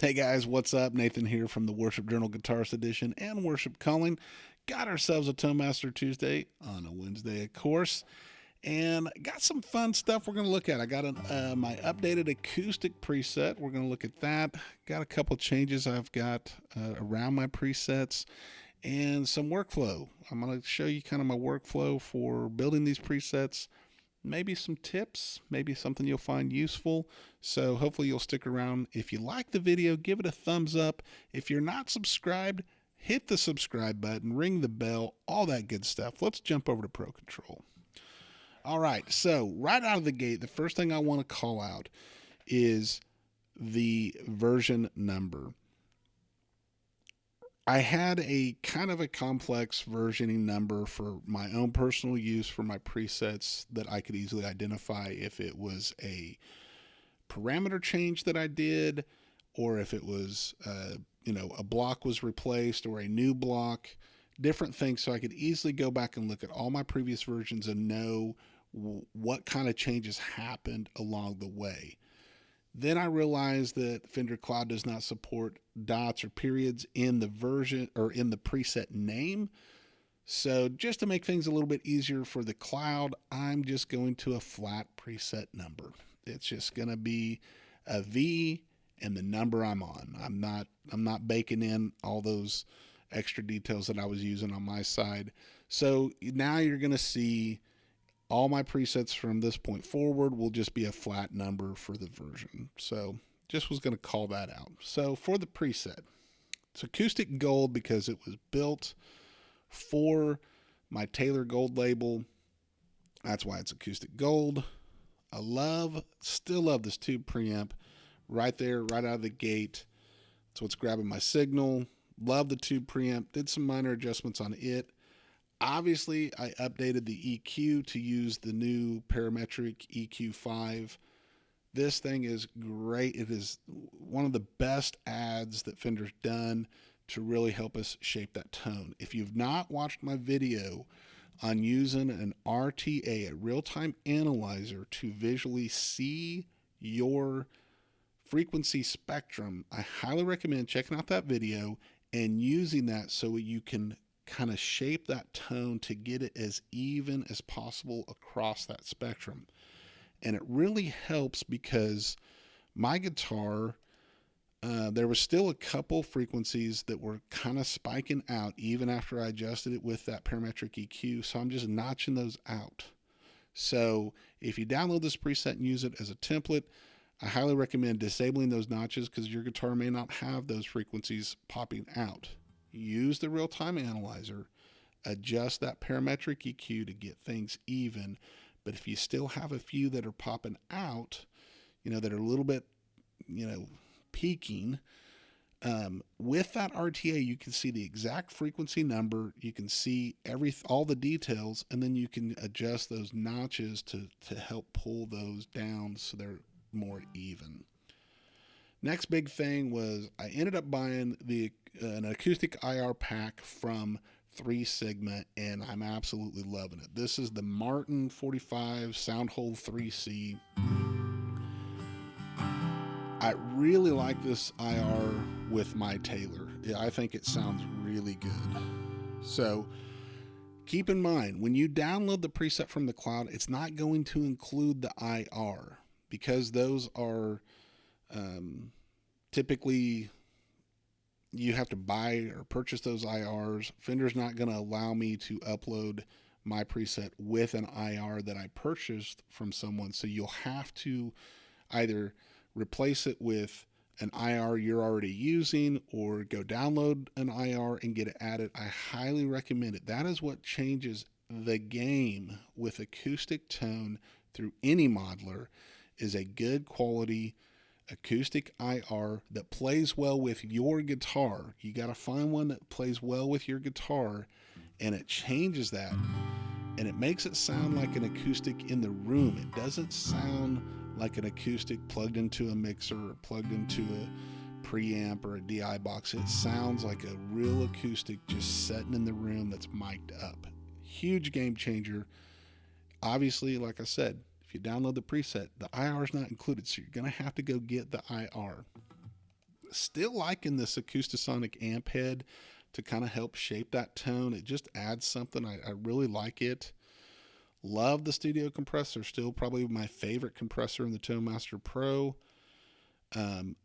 Hey guys, what's up? Nathan here from the Worship Journal Guitarist Edition and Worship Calling. Got ourselves a Tone Master Tuesday on a Wednesday, of course, and got some fun stuff we're going to look at. I got my updated acoustic preset. We're going to look at that. Got a couple changes I've got around my presets and some workflow. I'm going to show you kind of my workflow for building these presets. Maybe some tips, maybe something you'll find useful. So hopefully you'll stick around. If you like the video, give it a thumbs up. If you're not subscribed, hit the subscribe button, ring the bell, all that good stuff. Let's jump over to Pro Control. All right, so right out of the gate, the first thing I want to call out is the version number. I had a kind of a complex versioning number for my own personal use for my presets that I could easily identify if it was a parameter change that I did, or if it was, a block was replaced or a new block, different things. So I could easily go back and look at all my previous versions and know what kind of changes happened along the way. Then I realized that Fender Cloud does not support dots or periods in the version or in the preset name. So just to make things a little bit easier for the Cloud, I'm just going to a flat preset number. It's just going to be a V and the number I'm on. I'm not baking in all those extra details that I was using on my side. So now you're going to see all my presets from this point forward will just be a flat number for the version. So just was going to call that out. So for the preset, it's Acoustic Gold because it was built for my Taylor Gold label. That's why it's Acoustic Gold. I still love this Tube Preamp right there, right out of the gate. That's what's grabbing my signal. Love the Tube Preamp. Did some minor adjustments on it. Obviously, I updated the EQ to use the new Parametric EQ5. This thing is great. It is one of the best adds that Fender's done to really help us shape that tone. If you've not watched my video on using an RTA, a real-time analyzer, to visually see your frequency spectrum, I highly recommend checking out that video and using that so you can kind of shape that tone to get it as even as possible across that spectrum. And it really helps because my guitar, there was still a couple frequencies that were kind of spiking out even after I adjusted it with that parametric EQ. So I'm just notching those out. So if you download this preset and use it as a template, I highly recommend disabling those notches because your guitar may not have those frequencies popping out. Use the real-time analyzer, adjust that parametric EQ to get things even. But if you still have a few that are popping out, that are a little bit, peaking, with that RTA, you can see the exact frequency number. You can see all the details, and then you can adjust those notches to help pull those down so they're more even. Next big thing was I ended up buying an acoustic IR pack from 3 Sigma, and I'm absolutely loving it. This is the Martin 45 Soundhold 3C. I really like this IR with my Taylor. I think it sounds really good. So keep in mind, when you download the preset from the Cloud, it's not going to include the IR because those are typically you have to buy or purchase those IRs. Fender's not going to allow me to upload my preset with an IR that I purchased from someone. So you'll have to either replace it with an IR you're already using or go download an IR and get it added. I highly recommend it. That is what changes the game with acoustic tone through any modeler, is a good quality acoustic IR that plays well with your guitar. You got to find one that plays well with your guitar, and it changes that, and it makes it sound like an acoustic in the room. It doesn't sound like an acoustic plugged into a mixer or plugged into a preamp or a DI box. It sounds like a real acoustic just sitting in the room that's mic'd up. Huge game changer. Obviously, like I said, if you download the preset, the IR is not included, so you're going to have to go get the IR. Still liking this Acoustasonic amp head to kind of help shape that tone. It just adds something. I really like it. Love the Studio Compressor. Still probably my favorite compressor in the ToneMaster Pro.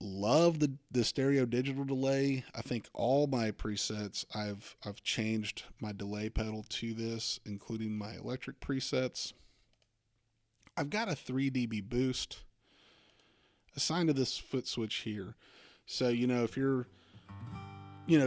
Love the stereo digital delay. I think all my presets, I've changed my delay pedal to this, including my electric presets. I've got a 3 dB boost assigned to this foot switch here. So, if you're,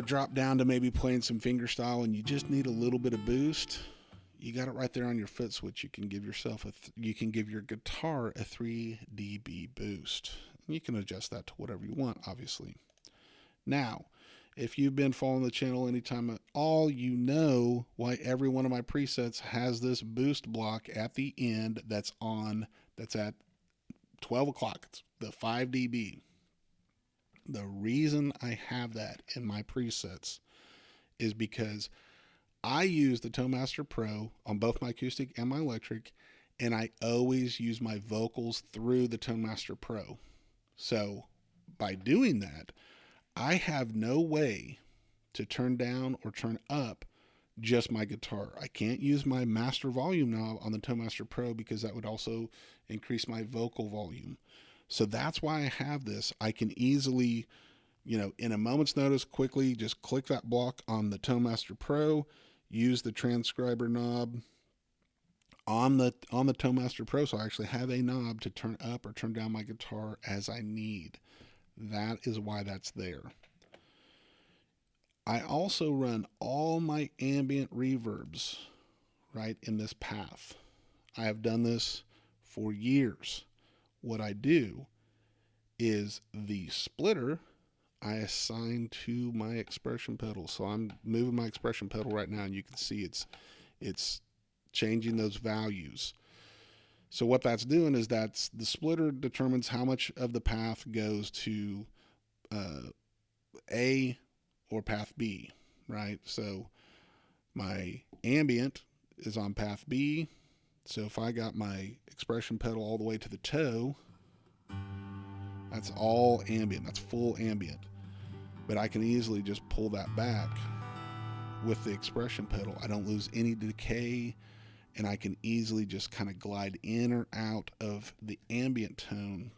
drop down to maybe playing some fingerstyle and you just need a little bit of boost, you got it right there on your foot switch. You can give yourself you can give your guitar a 3 dB boost. You can adjust that to whatever you want, obviously. Now, if you've been following the channel anytime at all, you know why every one of my presets has this boost block at the end that's at 12 o'clock. It's the 5 dB. The reason I have that in my presets is because I use the ToneMaster Pro on both my acoustic and my electric, and I always use my vocals through the ToneMaster Pro. So by doing that, I have no way to turn down or turn up just my guitar. I can't use my master volume knob on the ToneMaster Pro because that would also increase my vocal volume. So that's why I have this. I can easily, in a moment's notice, quickly just click that block on the ToneMaster Pro, use the transcriber knob on the ToneMaster Pro, so I actually have a knob to turn up or turn down my guitar as I need. That is why that's there. I also run all my ambient reverbs right in this path. I have done this for years. What I do is the splitter I assign to my expression pedal. So I'm moving my expression pedal right now, and you can see it's changing those values. So what that's doing is the splitter determines how much of the path goes to A or path B, right? So my ambient is on path B. So if I got my expression pedal all the way to the toe, that's all ambient. That's full ambient. But I can easily just pull that back with the expression pedal. I don't lose any decay, and I can easily just kind of glide in or out of the ambient tone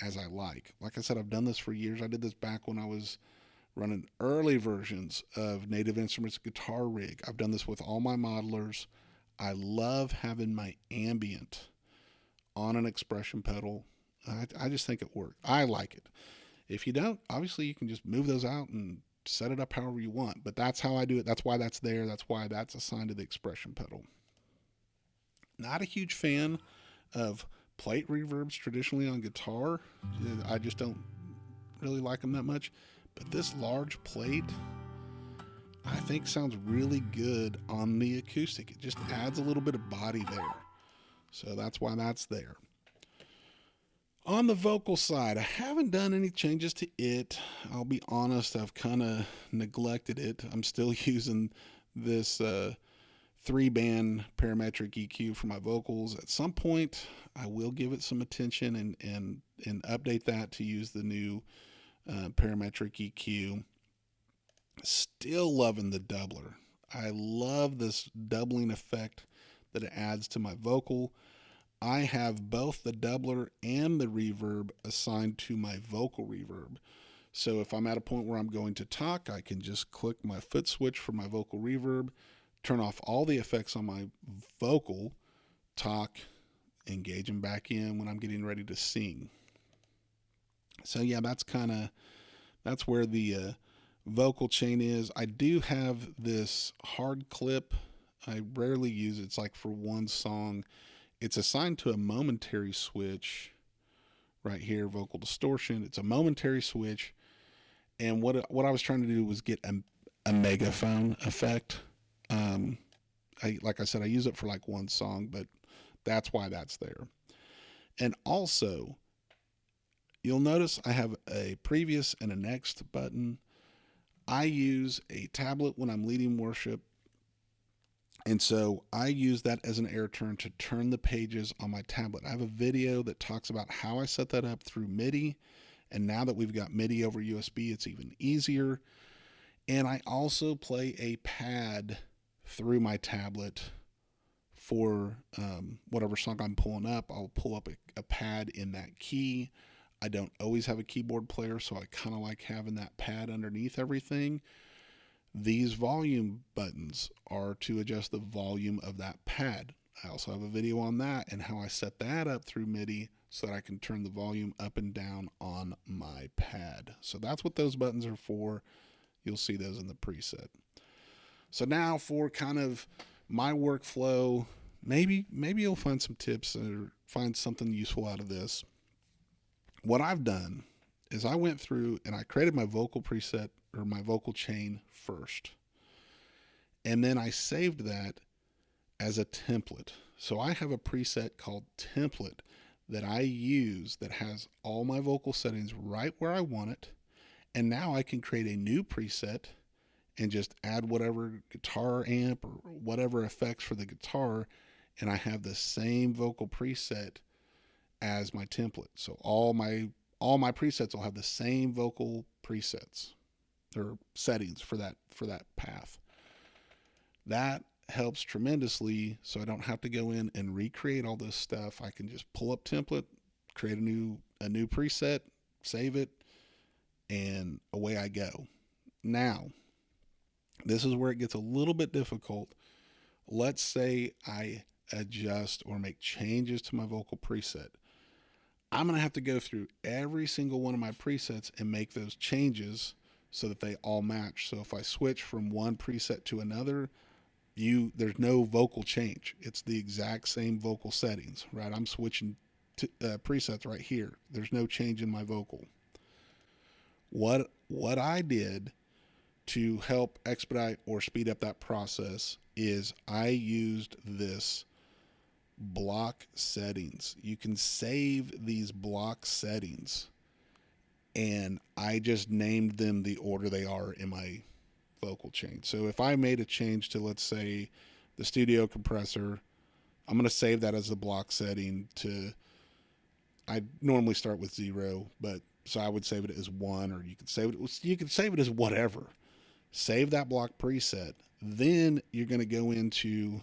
as I like. Like I said, I've done this for years. I did this back when I was running early versions of Native Instruments guitar rig. I've done this with all my modelers. I love having my ambient on an expression pedal. I just think it works. I like it. If you don't, obviously you can just move those out and set it up however you want. But that's how I do it. That's why that's there. That's why that's assigned to the expression pedal. Not a huge fan of plate reverbs traditionally on guitar. I just don't really like them that much. But this large plate, I think, sounds really good on the acoustic. It just adds a little bit of body there. So that's why that's there. On the vocal side, I haven't done any changes to it. I'll be honest, I've kind of neglected it. I'm still using this 3-band Parametric EQ for my vocals. At some point, I will give it some attention and update that to use the new Parametric EQ. Still loving the doubler. I love this doubling effect that it adds to my vocal. I have both the doubler and the reverb assigned to my vocal reverb. So if I'm at a point where I'm going to talk, I can just click my foot switch for my vocal reverb, turn off all the effects on my vocal, talk, engage them back in when I'm getting ready to sing. So yeah, that's where the vocal chain is. I do have this hard clip. I rarely use it. It's like for one song. It's assigned to a momentary switch right here, vocal distortion. It's a momentary switch. And what I was trying to do was get a megaphone effect. Like I said, I use it for like one song, but that's why that's there. And also, you'll notice I have a previous and a next button. I use a tablet when I'm leading worship. And so I use that as an air turn to turn the pages on my tablet. I have a video that talks about how I set that up through MIDI And now that we've got MIDI over USB, it's even easier. And I also play a pad through my tablet for whatever song I'm pulling up. I'll pull up a pad in that key. I don't always have a keyboard player, so I kind of like having that pad underneath everything. These volume buttons are to adjust the volume of that pad. I also have a video on that and how I set that up through MIDI so that I can turn the volume up and down on my pad. So that's what those buttons are for. You'll see those in the preset. So now for kind of my workflow, maybe you'll find some tips or find something useful out of this. What I've done is I went through and I created my vocal preset or my vocal chain first. And then I saved that as a template. So I have a preset called template that I use that has all my vocal settings right where I want it. And now I can create a new preset and just add whatever guitar amp or whatever effects for the guitar, and I have the same vocal preset as my template. So all my presets will have the same vocal presets or settings for that path. That helps tremendously, so I don't have to go in and recreate all this stuff. I can just pull up template, create a new preset, save it, and away I go. Now, this is where it gets a little bit difficult. Let's say I adjust or make changes to my vocal preset. I'm going to have to go through every single one of my presets and make those changes so that they all match. So if I switch from one preset to another, there's no vocal change. It's the exact same vocal settings, right? I'm switching to presets right here. There's no change in my vocal. What I did to help expedite or speed up that process is I used this block settings. You can save these block settings, and I just named them the order they are in my vocal chain. So if I made a change to, let's say, the studio compressor, I'm going to save that as a block setting to, I normally start with 0, but so I would save it as 1, or you could save it as whatever. Save that block preset. Then you're going to go into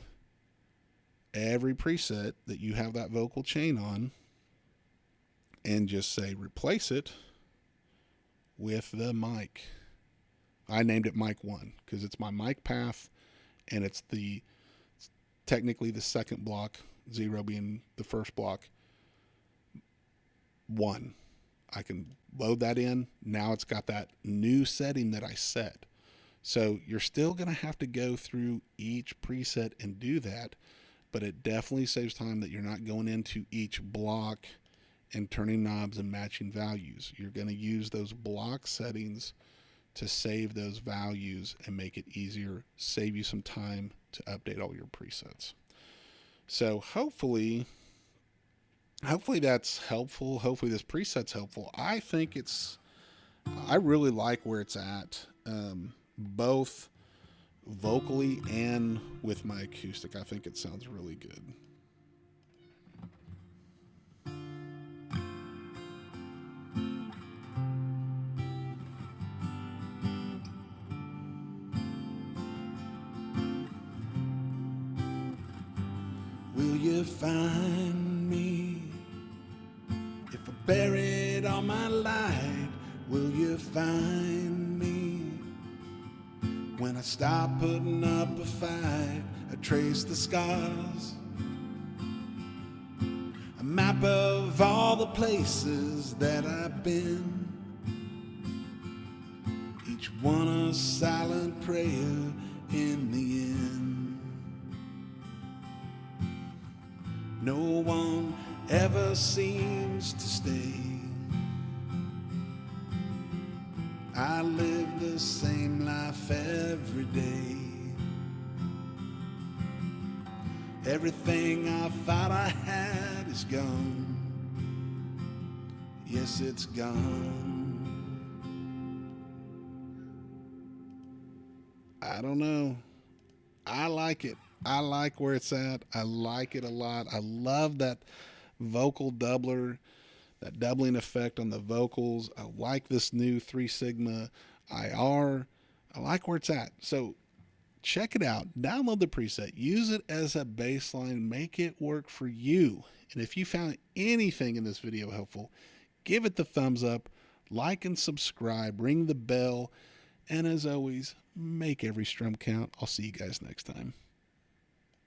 every preset that you have that vocal chain on and just say replace it with the mic. I named it mic 1 because it's my mic path, and it's technically the second block, 0 being the first block. 1. I can load that in. Now it's got that new setting that I set. So you're still going to have to go through each preset and do that, but it definitely saves time that you're not going into each block and turning knobs and matching values. You're going to use those block settings to save those values and make it easier, save you some time to update all your presets. So hopefully that's helpful. Hopefully this preset's helpful. I really like where it's at, both vocally and with my acoustic. I think it sounds really good. Will you find me if I buried all my light? Will you find me when I stop putting up a fight? I trace the scars, a map of all the places that I've been, each one a silent prayer in the end. No one ever seems to stay. I live the same life every day. Everything I thought I had is gone. Yes, it's gone. I don't know. I like it. I like where it's at. I like it a lot. I love that vocal doubler, that doubling effect on the vocals. I like this new 3 Sigma IR. I like where it's at. So check it out. Download the preset. Use it as a baseline. Make it work for you. And if you found anything in this video helpful, give it the thumbs up, like and subscribe, ring the bell, and as always, make every strum count. I'll see you guys next time.